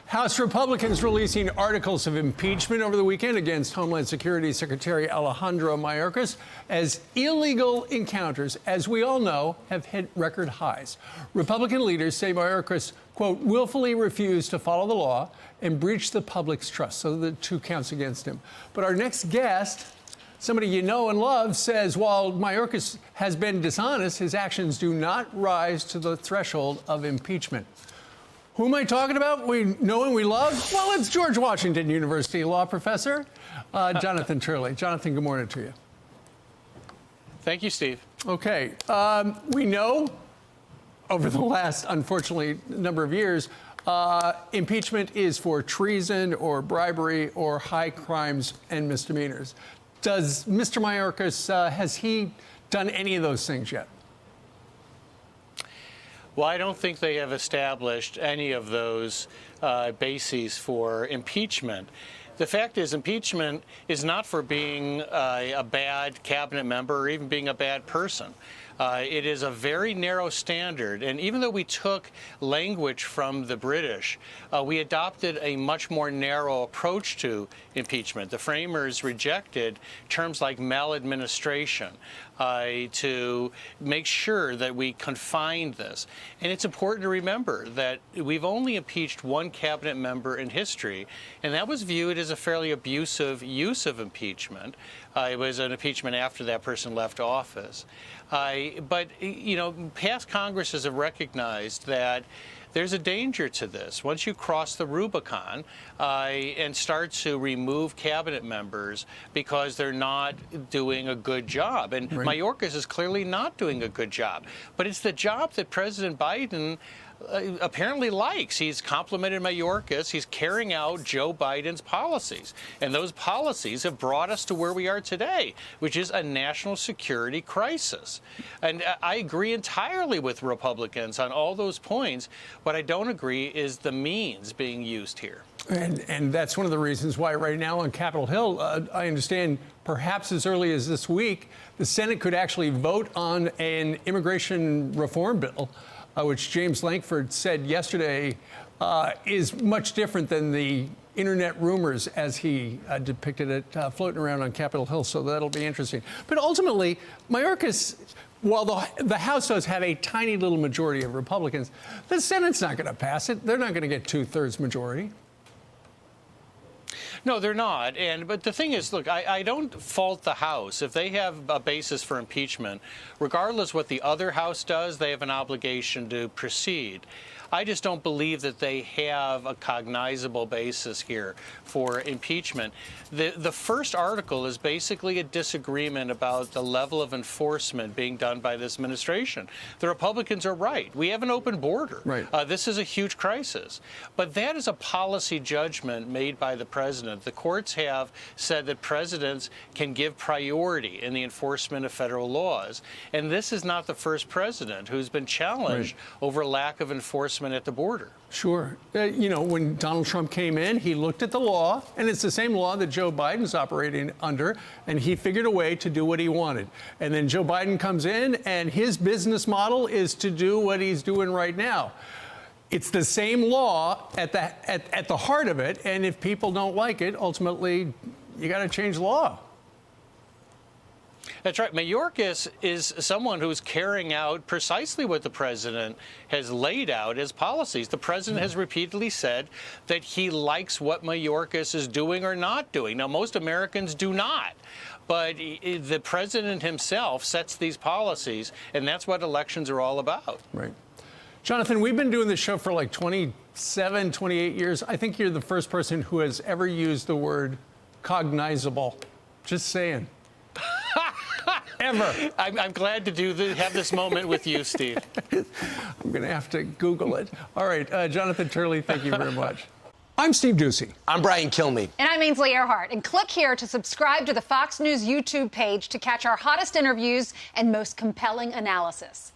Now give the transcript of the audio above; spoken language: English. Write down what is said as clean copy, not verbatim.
House Republicans releasing articles of impeachment over the weekend against Homeland Security Secretary Alejandro Mayorkas as illegal encounters, as we all know, have hit record highs. Republican leaders say Mayorkas, quote, willfully refused to follow the law and breached the public's trust. So the 2 counts against him. But our next guest, somebody you know and love, says while Mayorkas has been dishonest, his actions do not rise to the threshold of impeachment. Who am I talking about? We know and we love? Well, it's George Washington University law professor, Jonathan Turley. Jonathan, good morning to you. Thank you, Steve. Okay. We know over the last, unfortunately, number of years, impeachment is for treason or bribery or high crimes and misdemeanors. Does Mr. Mayorkas, has he done any of those things yet? Well, I don't think they have established any of those bases for impeachment. The fact is, impeachment is not for being a bad cabinet member or even being a bad person. It is a very narrow standard, and even though we took language from the British, we adopted a much more narrow approach to impeachment. The framers rejected terms like maladministration to make sure that we confined this. And it's important to remember that we've only impeached one cabinet member in history, and that was viewed as a fairly abusive use of impeachment. It was an impeachment after that person left office. But, you know, past Congresses have recognized that there's a danger to this. Once you cross the Rubicon and start to remove cabinet members because they're not doing a good job. And right. Mayorkas is clearly not doing a good job. But it's the job that President Biden apparently likes. He's complimented Mayorkas. He's carrying out Joe Biden's policies. And those policies have brought us to where we are today, which is a national security crisis. And I agree entirely with Republicans on all those points. What I don't agree is the means being used here. And that's one of the reasons why right now on Capitol Hill, I understand perhaps as early as this week, the Senate could actually vote on an immigration reform bill, which James Lankford said yesterday is much different than the internet rumors as he depicted it floating around on Capitol Hill. So that'll be interesting. But ultimately, Mayorkas, while the House does have a tiny little majority of Republicans, the Senate's not going to pass it. They're not going to get 2/3 majority. No, they're not. But the thing is, look, I don't fault the House. If they have a basis for impeachment, regardless what the other House does, they have an obligation to proceed. I just don't believe that they have a cognizable basis here for impeachment. The first article is basically a disagreement about the level of enforcement being done by this administration. The Republicans are right. We have an open border. Right. This is a huge crisis. But that is a policy judgment made by the president. The courts have said that presidents can give priority in the enforcement of federal laws. And this is not the first president who's been challenged over lack of enforcement at the border. Sure. You know, when Donald Trump came in, he looked at the law, and it's the same law that Joe Biden's operating under, and he figured a way to do what he wanted. And then Joe Biden comes in, and his business model is to do what he's doing right now. It's the same law at the heart of it, and if people don't like it, ultimately, you got to change the law. That's right. Mayorkas is someone who's carrying out precisely what the president has laid out as policies. The president has repeatedly said that he likes what Mayorkas is doing or not doing. Now, most Americans do not. But the president himself sets these policies, and that's what elections are all about. Right. Jonathan, we've been doing this show for like 27, 28 years. I think you're the first person who has ever used the word cognizable. Just saying. Ever. I'm glad to have this moment with you, Steve. I'm going to have to Google it. All right, Jonathan Turley, thank you very much. I'm Steve Doocy. I'm Brian Kilmeade. And I'm Ainsley Earhart. And click here to subscribe to the Fox News YouTube page to catch our hottest interviews and most compelling analysis.